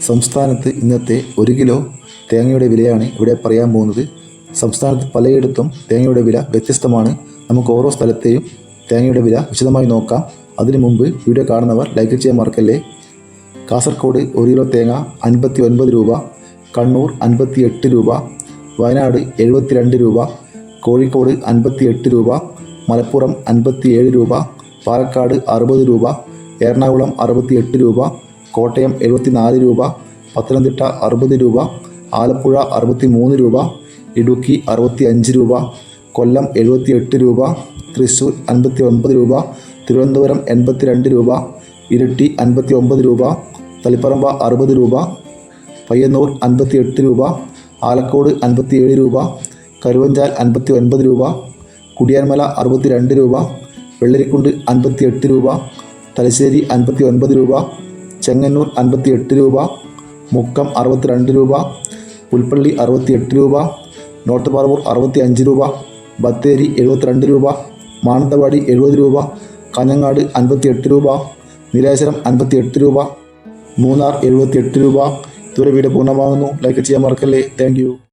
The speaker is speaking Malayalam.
സംസ്ഥാനത്ത് ഇന്നത്തെ 1 കിലോ തേങ്ങയുടെ വിലയാണ് ഇവിടെ പറയാൻ പോകുന്നത്. സംസ്ഥാനത്ത് പലയിടത്തും തേങ്ങയുടെ വില വ്യത്യസ്തമാണ്. നമുക്ക് ഓരോ സ്ഥലത്തെയും തേങ്ങയുടെ വില വിശദമായി നോക്കാം. അതിനു മുമ്പ് വീഡിയോ കാണുന്നവർ ലൈക്ക് ചെയ്യാൻ മറക്കല്ലേ. കാസർഗോഡ് 1 കിലോ തേങ്ങ 59 രൂപ, കണ്ണൂർ 58 രൂപ, വയനാട് 72 രൂപ, കോഴിക്കോട് 58 രൂപ, മലപ്പുറം 57 രൂപ, പാലക്കാട് 60 രൂപ, എറണാകുളം 68 രൂപ, കോട്ടയം 74 രൂപ, പത്തനംതിട്ട 60 രൂപ, ആലപ്പുഴ 63 രൂപ, ഇടുക്കി 65 രൂപ, കൊല്ലം 78 രൂപ, തൃശ്ശൂർ 59 രൂപ, തിരുവനന്തപുരം 82 രൂപ, ഇരിട്ടി 59 രൂപ, തളിപ്പറമ്പ 60 രൂപ, പയ്യന്നൂർ 58 രൂപ, ആലക്കോട് 57 രൂപ, കരുവഞ്ചാൽ 59 രൂപ, കുടിയാൻമല 62 രൂപ, വെള്ളരിക്കുണ്ട് 58 രൂപ, തലശ്ശേരി 59 രൂപ, ചെങ്ങന്നൂർ 58 രൂപ, മുക്കം 62 രൂപ, പുൽപ്പള്ളി 68 രൂപ, നോർത്ത് പറവൂർ 65 രൂപ, ബത്തേരി 72 രൂപ, മാനന്തവാടി 70 രൂപ, കാഞ്ഞങ്ങാട് 58 രൂപ, നീലേശ്വരം 58 രൂപ, മൂന്നാർ 78 രൂപ. ഇതുവരെ വീഡിയോ പൂർണ്ണമാകുന്നു. ലൈക്ക് ചെയ്യാൻ മറക്കല്ലേ. Thank you.